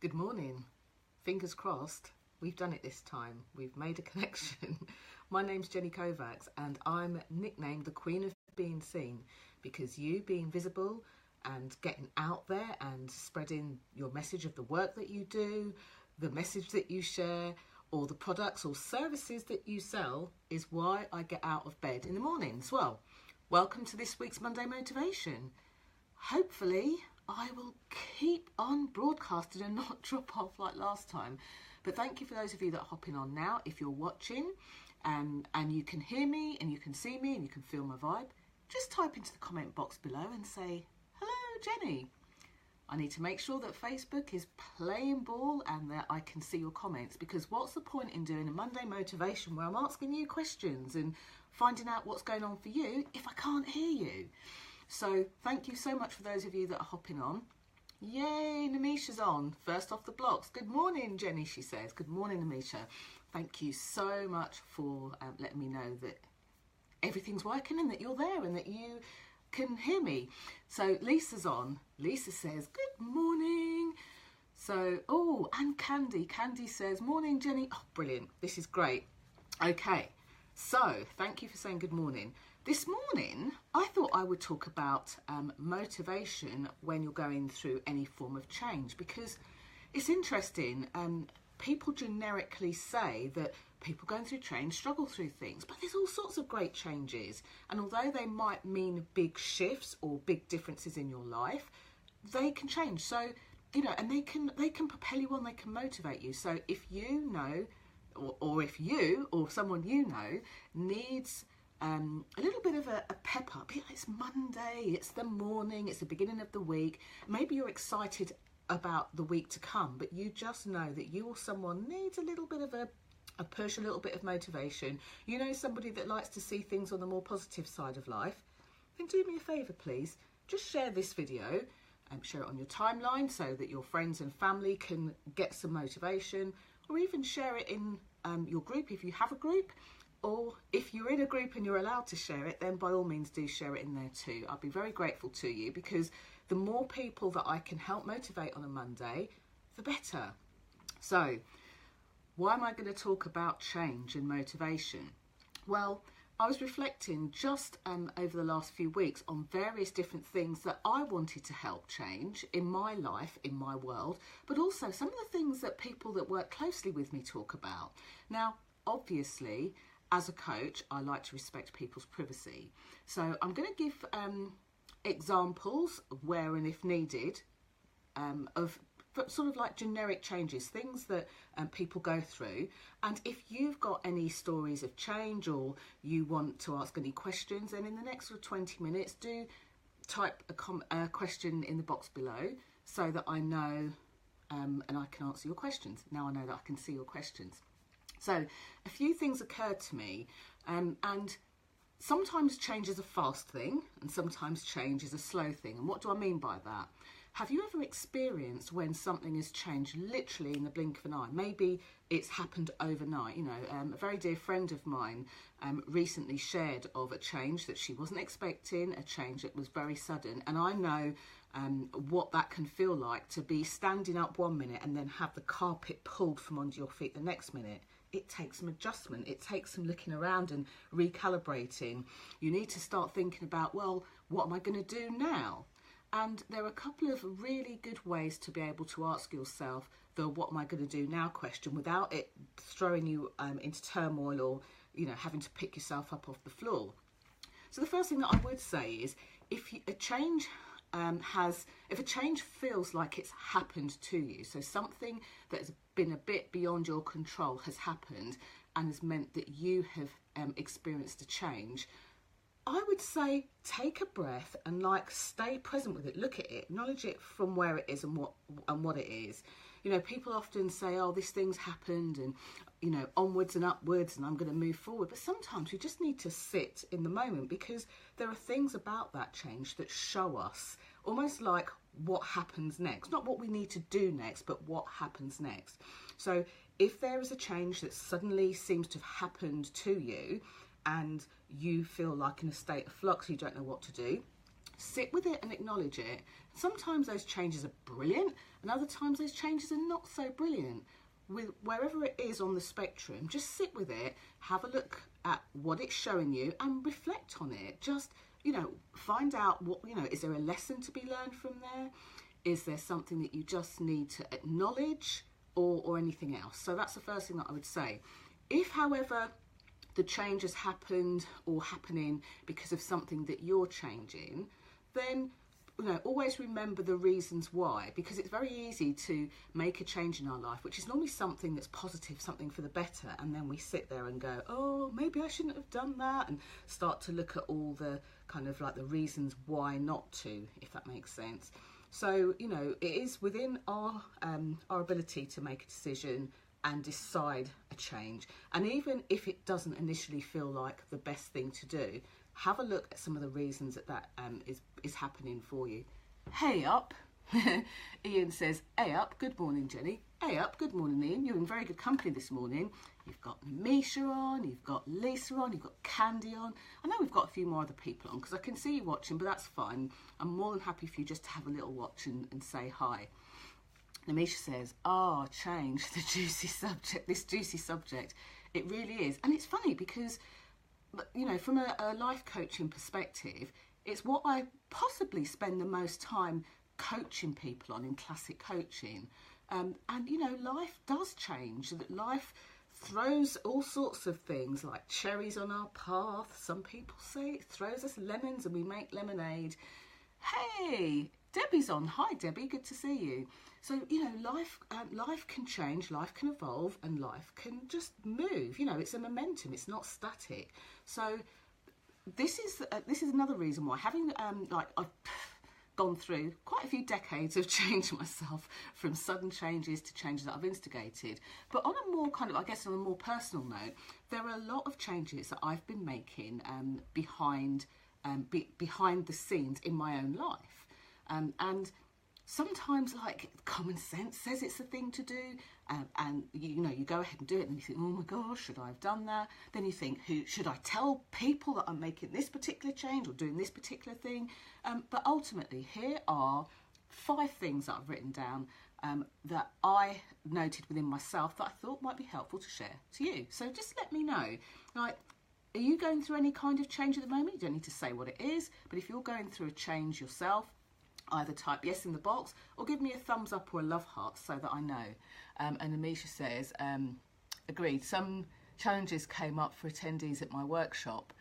Good morning. Fingers crossed. We've done it this time. We've made a connection. My name's Jenny Kovacs and I'm nicknamed the Queen of Being Seen because you being visible and getting out there and spreading your message of the work that you do, the message that you share, or the products or services that you sell is why I get out of bed in the mornings. Well, welcome to this week's Monday Motivation. Hopefully I will keep on broadcasting and not drop off like last time. But thank you for those of you that are hopping on now. If you're watching and you can hear me and you can see me and you can feel my vibe, just type into the comment box below and say, hello Jenny. I need to make sure that Facebook is playing ball and that I can see your comments, because what's the point in doing a Monday Motivation where I'm asking you questions and finding out what's going on for you if I can't hear you? So thank you so much for those of you that are hopping on. Yay, Namisha's on, first off the blocks. Good morning, Jenny, she says. Good morning, Namisha. Thank you so much for letting me know that everything's working and that you're there and that you can hear me. So Lisa's on. Lisa says, good morning. So, oh, and Candy. Candy says, morning, Jenny. Oh, brilliant. This is great. Okay, so thank you for saying good morning. This morning, I thought I would talk about motivation when you're going through any form of change, because it's interesting. People generically say that people going through change struggle through things, but there's all sorts of great changes. And although they might mean big shifts or big differences in your life, they can change. So, you know, and they can propel you on, they can motivate you. So if you know, or if you or someone you know needs a little bit of a pep up. It's Monday, it's the morning, it's the beginning of the week. Maybe you're excited about the week to come, but you just know that you or someone needs a little bit of a push, a little bit of motivation. You know somebody that likes to see things on the more positive side of life. Then do me a favour, please. Just share this video and share it on your timeline so that your friends and family can get some motivation, or even share it in your group if you have a group. Or if you're in a group and you're allowed to share it, then by all means do share it in there too. I'll be very grateful to you, because the more people that I can help motivate on a Monday, the better. So why am I going to talk about change and motivation? Well, I was reflecting just over the last few weeks on various different things that I wanted to help change in my life, in my world, but also some of the things that people that work closely with me talk about. Now, obviously, as a coach, I like to respect people's privacy. So I'm going to give examples where and if needed of sort of like generic changes, things that people go through. And if you've got any stories of change or you want to ask any questions, then in the next sort of 20 minutes, do type a question in the box below so that I know and I can answer your questions. Now I know that I can see your questions. So a few things occurred to me, and sometimes change is a fast thing and sometimes change is a slow thing. And what do I mean by that? Have you ever experienced when something has changed literally in the blink of an eye? Maybe it's happened overnight. You know, a very dear friend of mine recently shared of a change that she wasn't expecting, a change that was very sudden. And I know what that can feel like, to be standing up one minute and then have the carpet pulled from under your feet the next minute. It takes some adjustment. It takes some looking around and recalibrating. You need to start thinking about, well, what am I going to do now? And there are a couple of really good ways to be able to ask yourself the what am I going to do now question without it throwing you into turmoil or, you know, having to pick yourself up off the floor. So the first thing that I would say is, if a change feels like it's happened to you, so something that has been a bit beyond your control has happened and has meant that you have experienced a change, I would say take a breath and stay present with it. Look at it, acknowledge it from where it is and what it is. You know, people often say, oh, this thing's happened and, you know, onwards and upwards and I'm going to move forward. But sometimes we just need to sit in the moment, because there are things about that change that show us almost like what happens next. Not what we need to do next, but what happens next. So if there is a change that suddenly seems to have happened to you and you feel like in a state of flux, you don't know what to do, sit with it and acknowledge it. Sometimes those changes are brilliant, and other times those changes are not so brilliant. With wherever it is on the spectrum, just sit with it, have a look at what it's showing you and reflect on it. Just, you know, find out what, you know, is there a lesson to be learned from there? Is there something that you just need to acknowledge, or anything else? So that's the first thing that I would say. If, however, the change has happened or happening because of something that you're changing, then, you know, always remember the reasons why, because it's very easy to make a change in our life, which is normally something that's positive, something for the better, and then we sit there and go, oh, maybe I shouldn't have done that, and start to look at all the kind of like the reasons why not to, if that makes sense. So, you know, it is within our ability to make a decision and decide a change. And even if it doesn't initially feel like the best thing to do, have a look at some of the reasons that is happening for you. Hey up. Ian says, hey up, good morning Jenny. Hey up, good morning Ian. You're in very good company this morning. You've got Misha on, you've got Lisa on, you've got Candy on. I know we've got a few more other people on because I can see you watching, but that's fine. I'm more than happy for you just to have a little watch and say hi. Namisha says, change, the juicy subject, this juicy subject. It really is. And it's funny because, you know, from a life coaching perspective, it's what I possibly spend the most time coaching people on in classic coaching. And, you know, life does change. Life throws all sorts of things like cherries on our path. Some people say it throws us lemons and we make lemonade. Hey, Debbie's on. Hi, Debbie. Good to see you. So, you know, life can change, life can evolve, and life can just move. You know, it's a momentum. It's not static. So this is another reason why, having I've gone through quite a few decades of change myself, from sudden changes to changes that I've instigated. But on a more kind of, I guess, on a more personal note, there are a lot of changes that I've been making behind the scenes in my own life, and sometimes, like, common sense says it's the thing to do, and you know, you go ahead and do it, and you think, oh my gosh, should I have done that? Then you think, who should I tell people that I'm making this particular change or doing this particular thing? But ultimately, here are 5 things that I've written down that I noted within myself that I thought might be helpful to share to you. So just let me know, like, are you going through any kind of change at the moment? You don't need to say what it is, but if you're going through a change yourself, either type yes in the box or give me a thumbs up or a love heart so that I know. And Amisha says, agreed, some challenges came up for attendees at my workshop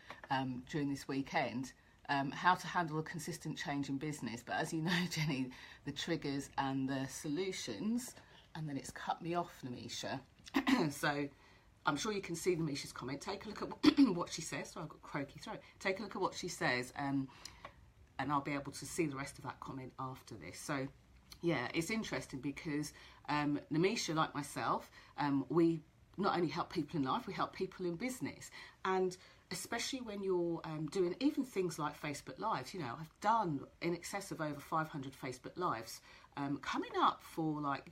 during this weekend, how to handle a consistent change in business. But as you know, Jenny, the triggers and the solutions, and then it's cut me off, Namisha. So I'm sure you can see Namisha's comment. Take a look at what she says. So I've got croaky throat. Take a look at what she says, and I'll be able to see the rest of that comment after this. So yeah, it's interesting because Namisha, like myself, we not only help people in life, we help people in business. And especially when you're doing even things like Facebook Lives, you know, I've done in excess of over 500 Facebook Lives, coming up for, like,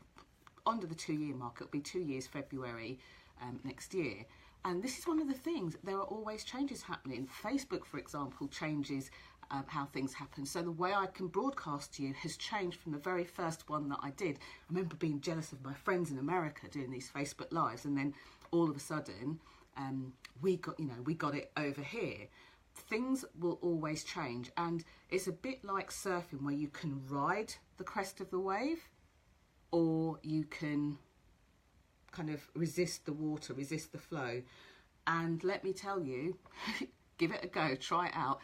under the 2-year mark. It'll be 2 years, February next year. And this is one of the things, there are always changes happening. Facebook, for example, changes how things happen. So the way I can broadcast to you has changed from the very first one that I did. I remember being jealous of my friends in America doing these Facebook Lives, and then all of a sudden we got it over here. Things will always change, and it's a bit like surfing, where you can ride the crest of the wave, or you can kind of resist the water, resist the flow. And let me tell you, give it a go, try it out.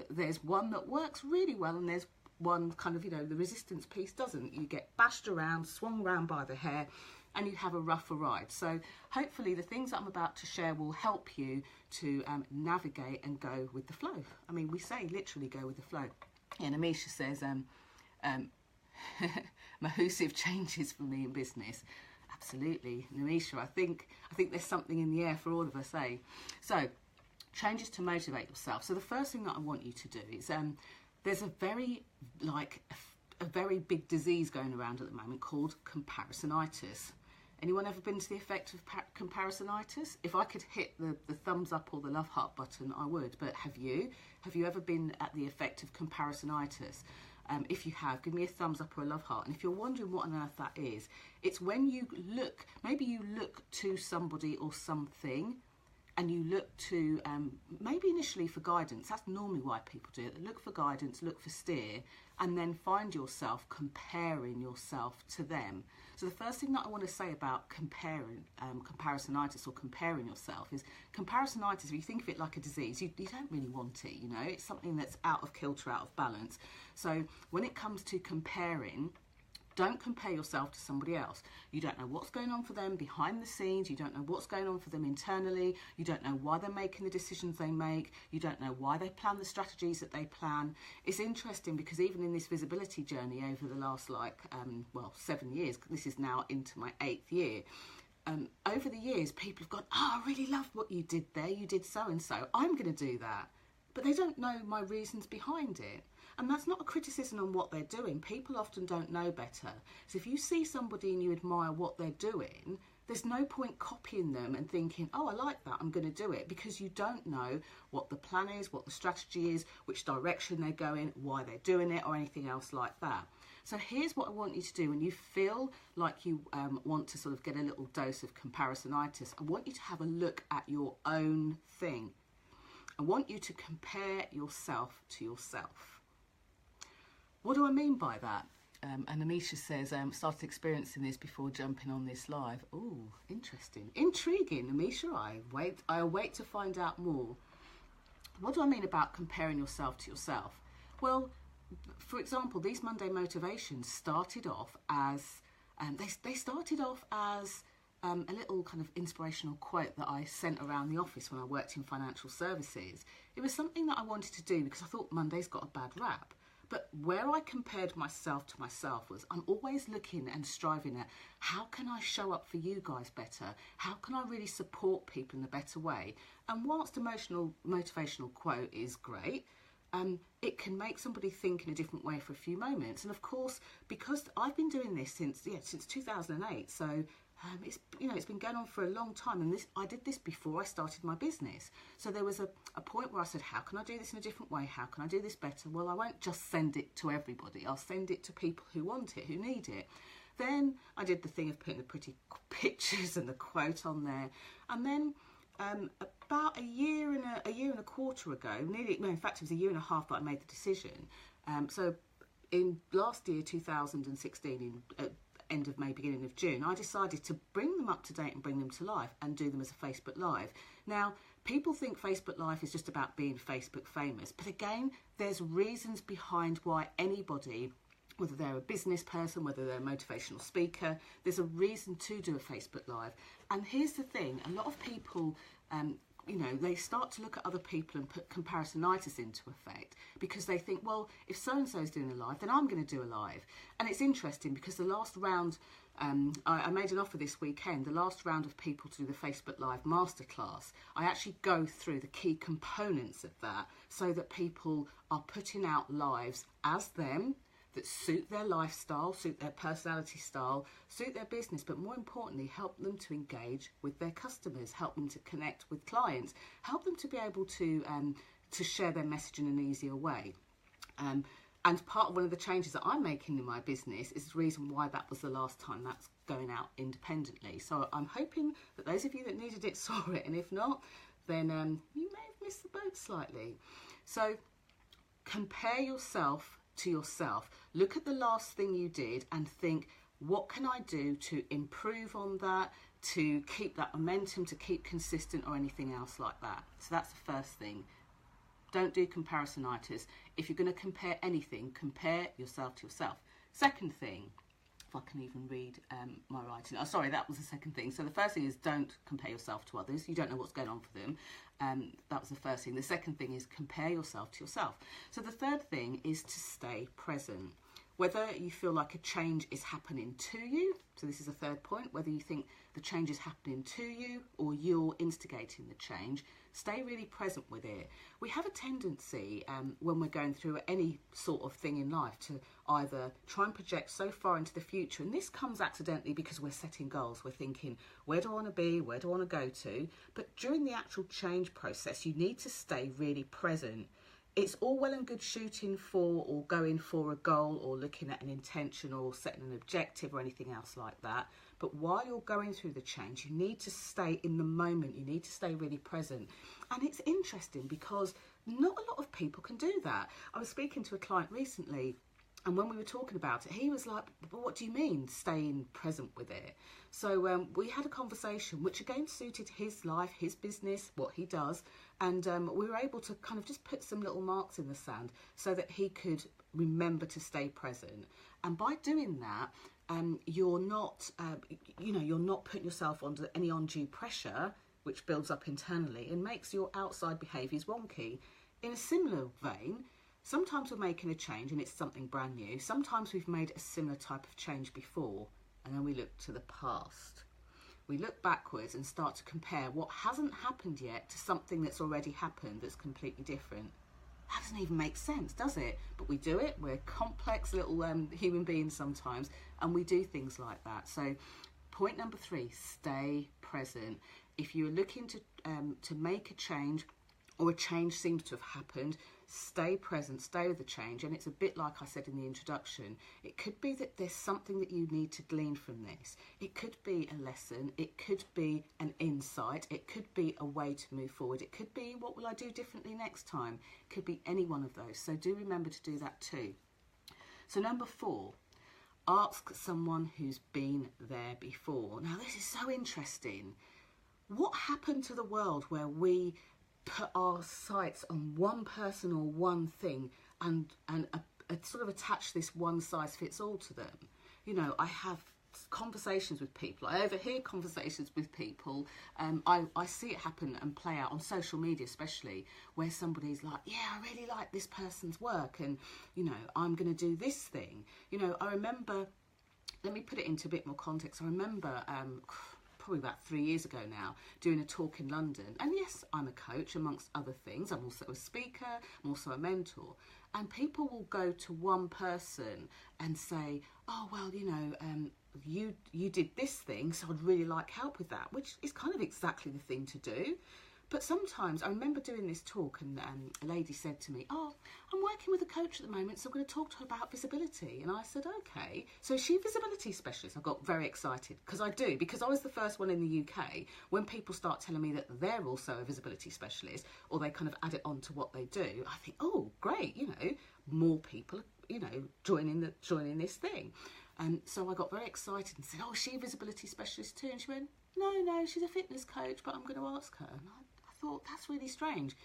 There's one that works really well, and there's one kind of, you know, the resistance piece doesn't. You get bashed around, swung around by the hair, and you have a rougher ride. So hopefully the things that I'm about to share will help you to navigate and go with the flow. I mean, we say literally go with the flow. Yeah, and Amisha says, massive changes for me in business. Absolutely, Namisha. I think there's something in the air for all of us, eh? So, changes to motivate yourself. So the first thing that I want you to do is, there's a very big disease going around at the moment called comparisonitis. Anyone ever been to the effect of comparisonitis? If I could hit the thumbs up or the love heart button, I would. But have you? Have you ever been at the effect of comparisonitis? If you have, give me a thumbs up or a love heart. And if you're wondering what on earth that is, it's when you look, maybe you look to somebody or something, and you look to, maybe initially for guidance. That's normally why people do it. Look for guidance, look for steer, and then find yourself comparing yourself to them. So the first thing that I want to say about comparisonitis or comparing yourself is comparisonitis, if you think of it like a disease, you don't really want it, you know. It's something that's out of kilter, out of balance. So when it comes to comparing, don't compare yourself to somebody else. You don't know what's going on for them behind the scenes. You don't know what's going on for them internally. You don't know why they're making the decisions they make. You don't know why they plan the strategies that they plan. It's interesting because even in this visibility journey over the last 7 years, this is now into my 8th year, over the years people have gone, oh, I really loved what you did there. You did so and so. I'm going to do that. But they don't know my reasons behind it. And that's not a criticism on what they're doing. People often don't know better. So if you see somebody and you admire what they're doing, there's no point copying them and thinking, oh, I like that, I'm going to do it, because you don't know what the plan is, what the strategy is, which direction they're going, why they're doing it, or anything else like that. So here's what I want you to do when you feel like you want to sort of get a little dose of comparisonitis. I want you to have a look at your own thing. I want you to compare yourself to yourself. What do I mean by that? And Amisha says, started experiencing this before jumping on this live. Oh, interesting. Intriguing, Amisha. I await to find out more. What do I mean about comparing yourself to yourself? Well, for example, these Monday motivations started off as, they started off as a little kind of inspirational quote that I sent around the office when I worked in financial services. It was something that I wanted to do because I thought Monday's got a bad rap. But where I compared myself to myself was I'm always looking and striving at how can I show up for you guys better? How can I really support people in a better way? And whilst motivational quote is great, it can make somebody think in a different way for a few moments. And of course, because I've been doing this since 2008, so it's been going on for a long time, and I did this before I started my business. So there was a point where I said, how can I do this in a different way? How can I do this better? Well, I won't just send it to everybody. I'll send it to people who want it, who need it. Then I did the thing of putting the pretty pictures and the quote on there. And then about a year and a quarter ago, in fact, it was a year and a half that I made the decision. So in last year, 2016, end of May, beginning of June, I decided to bring them up to date and bring them to life and do them as a Facebook Live. Now, people think Facebook Live is just about being Facebook famous, but again, there's reasons behind why anybody, whether they're a business person, whether they're a motivational speaker, there's a reason to do a Facebook Live. And here's the thing, a lot of people, they start to look at other people and put comparisonitis into effect because they think, well, if so-and-so is doing a live, then I'm going to do a live. And it's interesting because the last round, I made an offer this weekend, the last round of people to do the Facebook Live Masterclass, I actually go through the key components of that so that people are putting out lives as them, that suit their lifestyle, suit their personality style, suit their business, but more importantly, help them to engage with their customers, help them to connect with clients, help them to be able to share their message in an easier way. And part of one of the changes that I'm making in my business is the reason why that was the last time that's going out independently. So I'm hoping that those of you that needed it saw it, and if not, then you may have missed the boat slightly. So compare yourself to yourself. Look at the last thing you did and think, what can I do to improve on that, to keep that momentum, to keep consistent, or anything else like that. So that's the first thing. Don't do comparisonitis. If you're going to compare anything, compare yourself to yourself. Second thing, if I can even read my writing. Oh, sorry, that was the second thing. So the first thing is don't compare yourself to others. You don't know what's going on for them. That was the first thing. The second thing is compare yourself to yourself. So the third thing is to stay present. Whether you feel like a change is happening to you, so this is a third point, whether you think the change is happening to you or you're instigating the change, stay really present with it. We have a tendency when we're going through any sort of thing in life to either try and project so far into the future, and this comes accidentally because we're setting goals. We're thinking, where do I want to be? Where do I want to go to? But during the actual change process, you need to stay really present. It's all well and good shooting for or going for a goal or looking at an intention or setting an objective or anything else like that. But while you're going through the change, you need to stay in the moment. You need to stay really present. And it's interesting because not a lot of people can do that. I was speaking to a client recently, and when we were talking about it, he was like, but what do you mean staying present with it? So we had a conversation which again suited his life, his business, what he does. And we were able to kind of just put some little marks in the sand so that he could remember to stay present. And by doing that, you're not, you're not putting yourself under any undue pressure, which builds up internally and makes your outside behaviours wonky. In a similar vein, sometimes we're making a change and it's something brand new. Sometimes we've made a similar type of change before, and then we look to the past. We look backwards and start to compare what hasn't happened yet to something that's already happened that's completely different. That doesn't even make sense, does it? But we do it. We're complex little human beings sometimes, and we do things like that. So point number 3, stay present. If you're looking to make a change, or a change seems to have happened, stay present, stay with the change. And it's a bit like I said in the introduction. It could be that there's something that you need to glean from this. It could be a lesson. It could be an insight. It could be a way to move forward. It could be, what will I do differently next time? It could be any one of those. So do remember to do that too. So number 4, ask someone who's been there before. Now this is so interesting. What happened to the world where we put our sights on one person or one thing and sort of attach this one size fits all to them? You know, I have conversations with people, I overhear conversations with people, I see it happen and play out on social media especially, where somebody's like, yeah, I really like this person's work and, you know, I'm going to do this thing. You know, I remember, let me put it into a bit more context. I remember probably about 3 years ago now, doing a talk in London. And yes, I'm a coach amongst other things. I'm also a speaker, I'm also a mentor. And people will go to one person and say, oh, well, you know, you did this thing, so I'd really like help with that, which is kind of exactly the thing to do. But sometimes, I remember doing this talk and a lady said to me, oh, I'm working with a coach at the moment, so I'm going to talk to her about visibility. And I said, okay. So is she a visibility specialist? I got very excited because I was the first one in the UK when people start telling me that they're also a visibility specialist, or they kind of add it on to what they do. I think, oh, great, you know, more people, you know, joining this thing. And so I got very excited and said, oh, is she a visibility specialist too? And she went, no, she's a fitness coach, but I'm going to ask her. And I thought, that's really strange.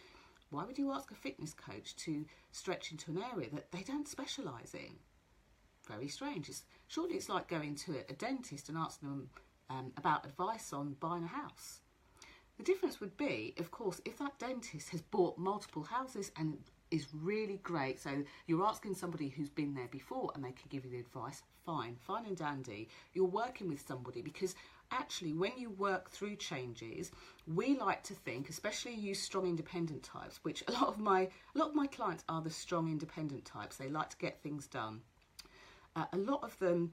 Why would you ask a fitness coach to stretch into an area that they don't specialise in? Very strange. Surely it's like going to a dentist and asking them about advice on buying a house. The difference would be, of course, if that dentist has bought multiple houses and is really great, so you're asking somebody who's been there before and they can give you the advice, fine and dandy. You're working with somebody, because actually when you work through changes, we like to think, especially you strong independent types, which a lot of my clients are the strong independent types. They like to get things done. A lot of them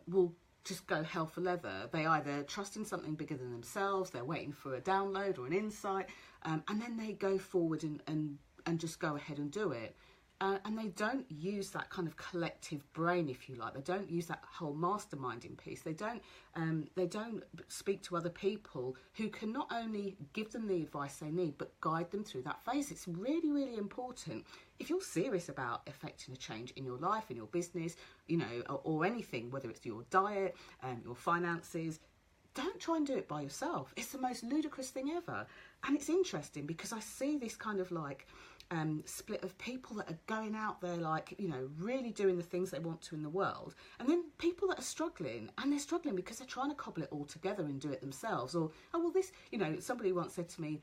will just go hell for leather. They either trust in something bigger than themselves, they're waiting for a download or an insight, and then they go forward and just go ahead and do it. And they don't use that kind of collective brain, if you like. They don't use that whole masterminding piece. They don't speak to other people who can not only give them the advice they need, but guide them through that phase. It's really, really important. If you're serious about effecting a change in your life, in your business, you know, or anything, whether it's your diet, your finances, don't try and do it by yourself. It's the most ludicrous thing ever. And it's interesting because I see this kind of like split of people that are going out there, like, you know, really doing the things they want to in the world, and then people that are struggling, and they're struggling because they're trying to cobble it all together and do it themselves. Or, oh, well, this, you know, somebody once said to me,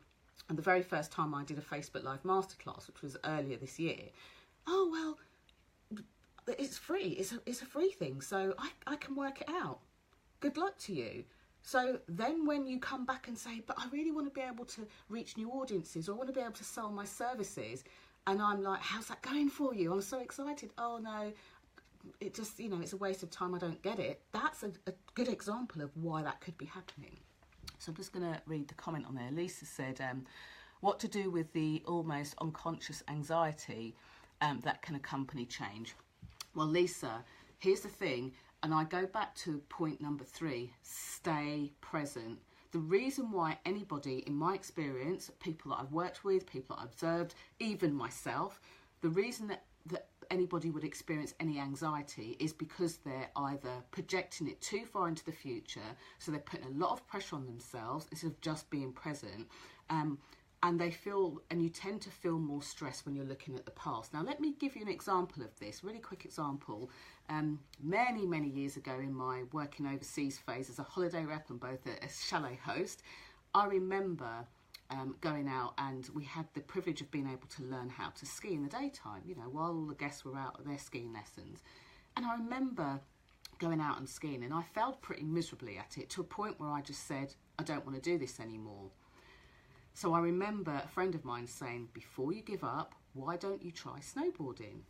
and the very first time I did a Facebook Live masterclass, which was earlier this year, oh, well, it's free. It's a free thing, so I can work it out. Good luck to you. So then when you come back and say, but I really want to be able to reach new audiences, or I want to be able to sell my services, and I'm like, how's that going for you? I'm so excited. Oh no, it just, you know, it's a waste of time. I don't get it. That's a good example of why that could be happening. So I'm just going to read the comment on there. Lisa said, what to do with the almost unconscious anxiety that can accompany change? Well, Lisa, here's the thing, and I go back to point number 3, stay present. The reason why anybody, in my experience, people that I've worked with, people that I've observed, even myself, the reason that anybody would experience any anxiety is because they're either projecting it too far into the future, so they're putting a lot of pressure on themselves instead of just being present, and they feel, and you tend to feel more stress when you're looking at the past. Now let me give you an example of this, really quick example. Many years ago, in my working overseas phase as a holiday rep and both a chalet host, I remember going out, and we had the privilege of being able to learn how to ski in the daytime, you know, while all the guests were out at their skiing lessons. And I remember going out and skiing, and I failed pretty miserably at it, to a point where I just said, I don't want to do this anymore. So I remember a friend of mine saying, before you give up, why don't you try snowboarding?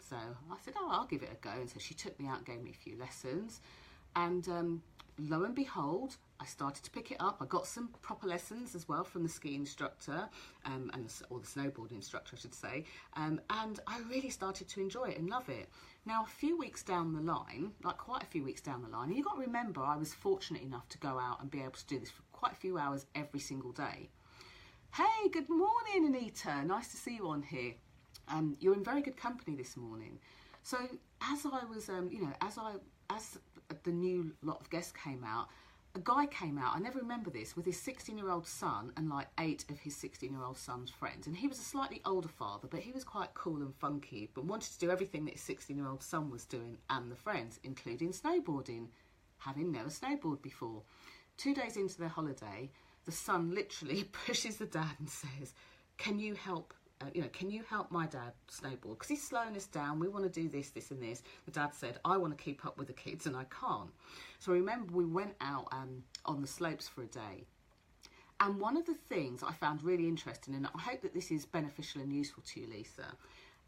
So I said, oh, I'll give it a go. And so she took me out and gave me a few lessons, and lo and behold, I started to pick it up. I got some proper lessons as well from the ski instructor, or the snowboard instructor, I should say, and I really started to enjoy it and love it. Now, a few weeks down the line, like quite a few weeks down the line, and you've got to remember, I was fortunate enough to go out and be able to do this for quite a few hours every single day. Hey, good morning, Anita. Nice to see you on here. You're in very good company this morning. So as I was, as the new lot of guests came out, a guy came out, I never remember this, with his 16-year-old son and like 8 of his 16-year-old son's friends. And he was a slightly older father, but he was quite cool and funky, but wanted to do everything that his 16-year-old son was doing and the friends, including snowboarding, having never snowboarded before. 2 days into their holiday, the son literally pushes the dad and says, can you help can you help my dad snowboard? Because he's slowing us down. We want to do this, this and this. The dad said, I want to keep up with the kids and I can't. So I remember we went out on the slopes for a day. And one of the things I found really interesting, and I hope that this is beneficial and useful to you, Lisa,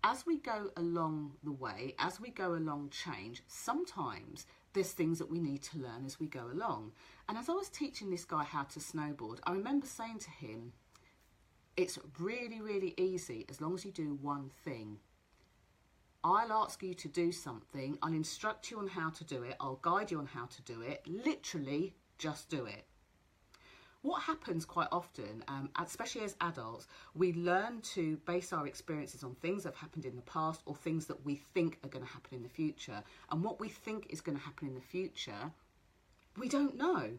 as we go along the way, as we go along change, sometimes there's things that we need to learn as we go along. And as I was teaching this guy how to snowboard, I remember saying to him, it's really easy as long as you do one thing. I'll ask you to do something, I'll instruct you on how to do it, I'll guide you on how to do it, literally just do it. What happens quite often, especially as adults, we learn to base our experiences on things that have happened in the past or things that we think are going to happen in the future. And what we think is going to happen in the future, we don't know.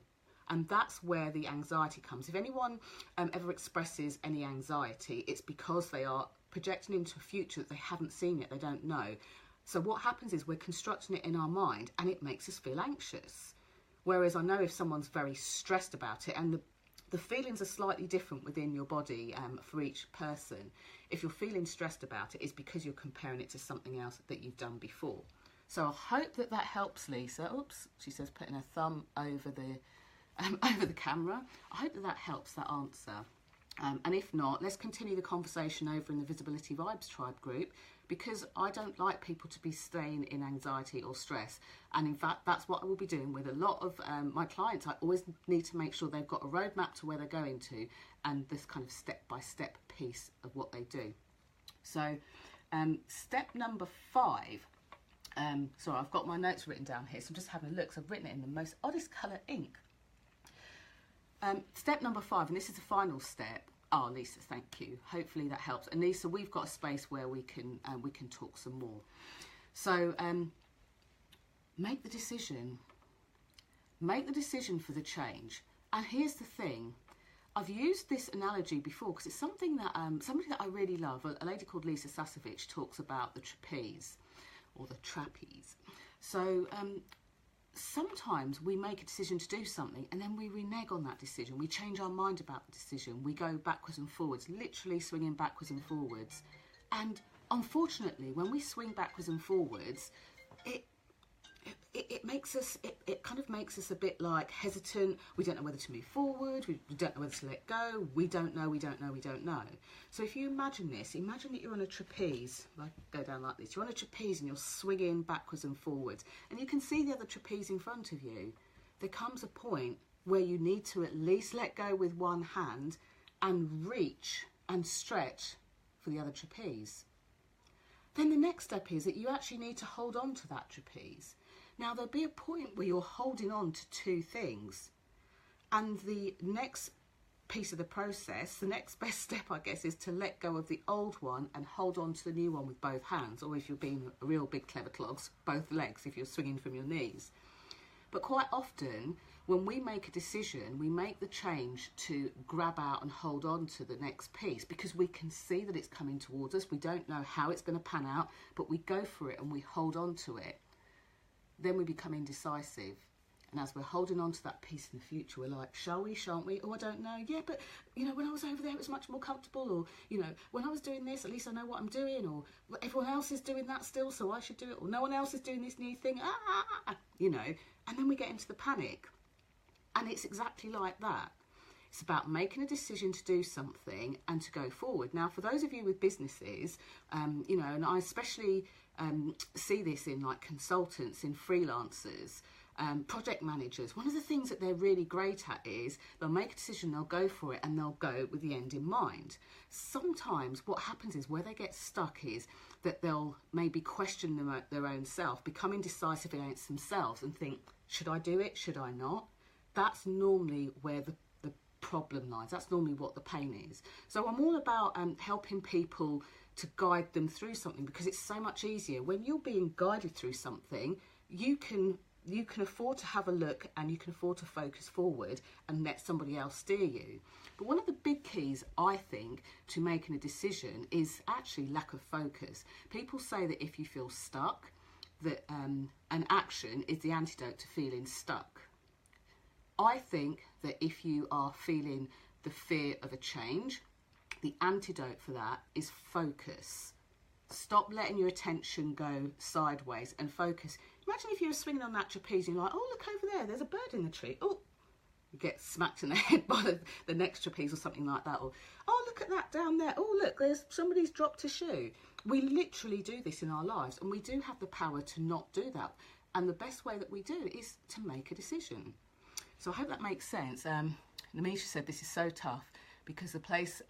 And that's where the anxiety comes. If anyone ever expresses any anxiety, it's because they are projecting into a future that they haven't seen yet, they don't know. So what happens is we're constructing it in our mind and it makes us feel anxious. Whereas I know if someone's very stressed about it, and the feelings are slightly different within your body for each person. If you're feeling stressed about it, it's because you're comparing it to something else that you've done before. So I hope that helps, Lisa. Oops, she says, putting her thumb over the camera. I hope that helps, that answer. And if not, let's continue the conversation over in the Visibility Vibes Tribe group, because I don't like people to be staying in anxiety or stress. And in fact, that's what I will be doing with a lot of my clients. I always need to make sure they've got a roadmap to where they're going to, and this kind of step-by-step piece of what they do. So step number 5. Sorry, I've got my notes written down here, so I'm just having a look. So I've written it in the most oddest colour ink. Step number 5, and this is the final step. Oh, Lisa, thank you. Hopefully that helps. And Lisa, we've got a space where we can talk some more. So make the decision. Make the decision for the change. And here's the thing. I've used this analogy before because it's something that somebody that I really love, a lady called Lisa Sasevich, talks about the trapeze or the trapeze. So sometimes we make a decision to do something and then we renege on that decision. We change our mind about the decision. We go backwards and forwards, literally swinging backwards and forwards. And unfortunately, when we swing backwards and forwards, it makes us, it kind of makes us a bit like hesitant. We don't know whether to move forward. We don't know whether to let go. We don't know. So if you imagine this, imagine that you're on a trapeze. If I go down like this, you're on a trapeze and you're swinging backwards and forwards, and you can see the other trapeze in front of you. There comes a point where you need to at least let go with one hand and reach and stretch for the other trapeze. Then the next step is that you actually need to hold on to that trapeze. Now, there'll be a point where you're holding on to two things. And the next piece of the process, the next best step, I guess, is to let go of the old one and hold on to the new one with both hands. Or if you're being a real big clever clogs, both legs, if you're swinging from your knees. But quite often, when we make a decision, we make the change to grab out and hold on to the next piece because we can see that it's coming towards us. We don't know how it's going to pan out, but we go for it and we hold on to it. Then we become indecisive. And as we're holding on to that piece in the future, we're like, shall we, shan't we? Oh, I don't know. Yeah, but, you know, when I was over there, it was much more comfortable. Or, you know, when I was doing this, at least I know what I'm doing. Or everyone else is doing that still, so I should do it. Or no one else is doing this new thing. You know, and then we get into the panic. And it's exactly like that. It's about making a decision to do something and to go forward. Now, for those of you with businesses, you know, and I especially see this in like consultants, in freelancers, project managers. One of the things that they're really great at is they'll make a decision, they'll go for it, and they'll go with the end in mind. Sometimes what happens is where they get stuck is that they'll maybe question their own self, become indecisive against themselves and think, should I do it? Should I not? That's normally where the problem lies. That's normally what the pain is. So I'm all about helping people to guide them through something, because it's so much easier when you're being guided through something. You can afford to have a look and you can afford to focus forward and let somebody else steer you. But one of the big keys, I think, to making a decision is actually lack of focus. People say that if you feel stuck, that an action is the antidote to feeling stuck. I think that if you are feeling the fear of a change, the antidote for that is focus. Stop letting your attention go sideways and focus. Imagine if you were swinging on that trapeze and you're like, oh, look over there, there's a bird in the tree. Oh, you get smacked in the head by the next trapeze or something like that. Or, oh, look at that down there. Oh, look, somebody's dropped a shoe. We literally do this in our lives, and we do have the power to not do that. And the best way that we do is to make a decision. So I hope that makes sense. Namisha said this is so tough because the place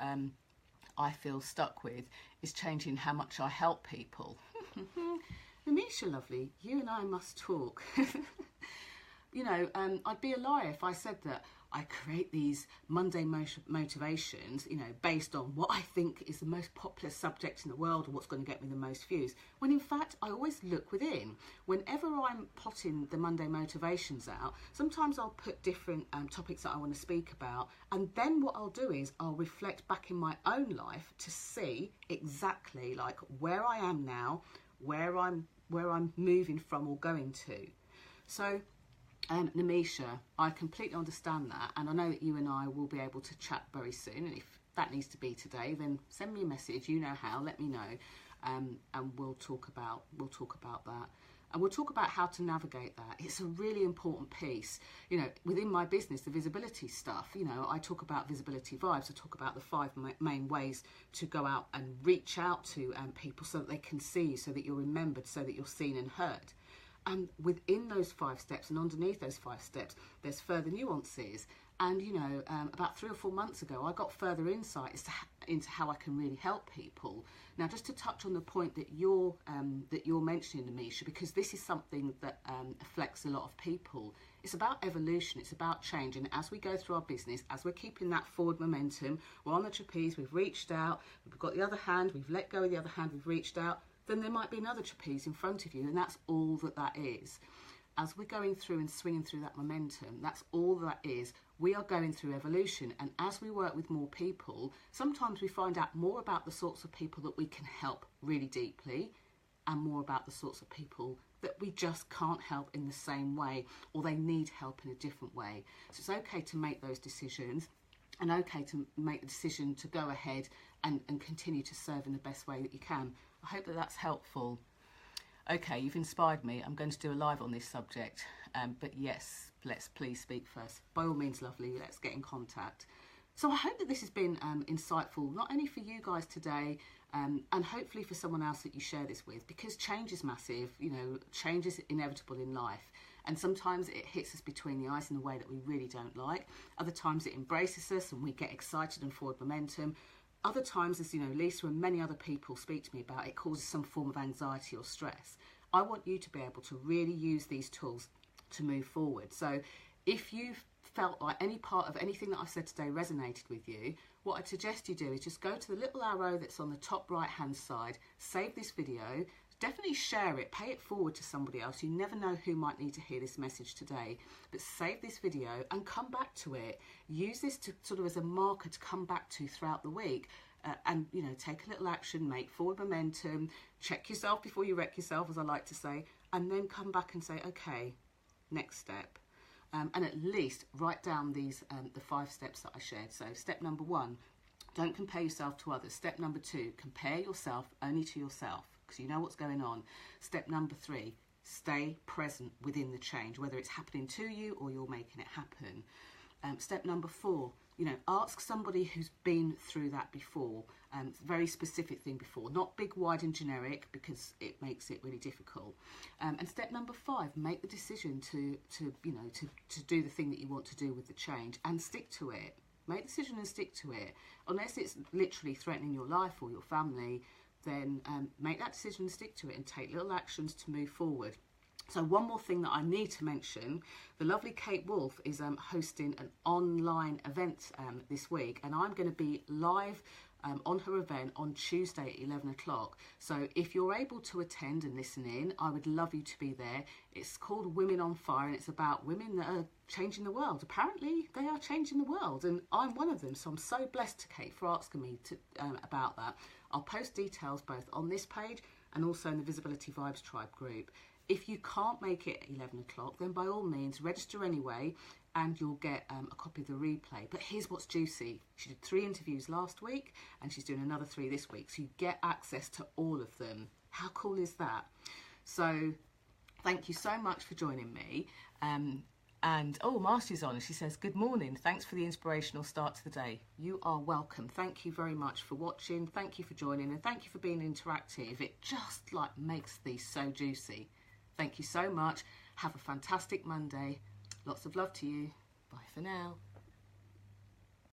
I feel stuck with is changing how much I help people. Namisha, lovely, you and I must talk. You know, I'd be a liar if I said that I create these Monday motivations, you know, based on what I think is the most popular subject in the world or what's going to get me the most views. When in fact, I always look within. Whenever I'm plotting the Monday motivations out, sometimes I'll put different topics that I want to speak about. And then what I'll do is I'll reflect back in my own life to see exactly like where I am now, where I'm moving from or going to. So, Namisha, I completely understand that, and I know that you and I will be able to chat very soon, and if that needs to be today, then send me a message, you know how, let me know, and we'll talk about that, and we'll talk about how to navigate that. It's a really important piece. You know, within my business, the visibility stuff, you know, I talk about visibility vibes. I talk about the 5 main ways to go out and reach out to people so that they can see you, so that you're remembered, so that you're seen and heard. And within those 5 steps and underneath those 5 steps, there's further nuances. And, you know, about 3 or 4 months ago, I got further insight into how I can really help people. Now, just to touch on the point that you're mentioning, Namisha, because this is something that affects a lot of people. It's about evolution. It's about change. And as we go through our business, as we're keeping that forward momentum, we're on the trapeze, we've reached out, we've got the other hand, we've let go of the other hand, we've reached out, then there might be another trapeze in front of you, and that's all that is. As we're going through and swinging through that momentum, that's all that is. We are going through evolution, and as we work with more people, sometimes we find out more about the sorts of people that we can help really deeply, and more about the sorts of people that we just can't help in the same way, or they need help in a different way. So it's okay to make those decisions, and okay to make the decision to go ahead and continue to serve in the best way that you can. I hope that that's helpful. Okay, you've inspired me. I'm going to do a live on this subject, but yes, let's please speak first. By all means, lovely, let's get in contact. So I hope that this has been insightful, not only for you guys today, and hopefully for someone else that you share this with, because change is massive, you know, change is inevitable in life. And sometimes it hits us between the eyes in a way that we really don't like. Other times it embraces us and we get excited and forward momentum. Other times, as you know, Lisa and many other people speak to me about, it causes some form of anxiety or stress. I want you to be able to really use these tools to move forward. So if you've felt like any part of anything that I've said today resonated with you, what I'd suggest you do is just go to the little arrow that's on the top right hand side, save this video, definitely share it, pay it forward to somebody else. You never know who might need to hear this message today, but save this video and come back to it. Use this to sort of as a marker to come back to throughout the week, and you know, take a little action, make forward momentum, check yourself before you wreck yourself, as I like to say, and then come back and say, okay, next step. And at least write down these the 5 steps that I shared. So step number 1, don't compare yourself to others. Step number 2, compare yourself only to yourself, because you know what's going on. Step number 3, stay present within the change, whether it's happening to you or you're making it happen. Step number 4, you know, ask somebody who's been through that before, very specific thing before, not big, wide and generic, because it makes it really difficult. And step number 5, make the decision to do the thing that you want to do with the change and stick to it. Make the decision and stick to it. Unless it's literally threatening your life or your family, then make that decision and stick to it and take little actions to move forward. So one more thing that I need to mention, the lovely Kate Wolf is hosting an online event this week, and I'm going to be live on her event on Tuesday at 11 o'clock. So if you're able to attend and listen in, I would love you to be there. It's called Women on Fire, and it's about women that are changing the world. Apparently they are changing the world, and I'm one of them, so I'm so blessed to Kate for asking me to about that. I'll post details both on this page and also in the Visibility Vibes Tribe group. If you can't make it at 11 o'clock, then by all means register anyway, and you'll get a copy of the replay. But here's what's juicy. She did 3 interviews last week, and she's doing another 3 this week, so you get access to all of them. How cool is that? So thank you so much for joining me. And oh, Marcy's on, and she says, good morning, thanks for the inspirational start to the day. You are welcome. Thank you very much for watching, thank you for joining, and thank you for being interactive. It just like makes these so juicy. Thank you so much. Have a fantastic Monday. Lots of love to you. Bye for now.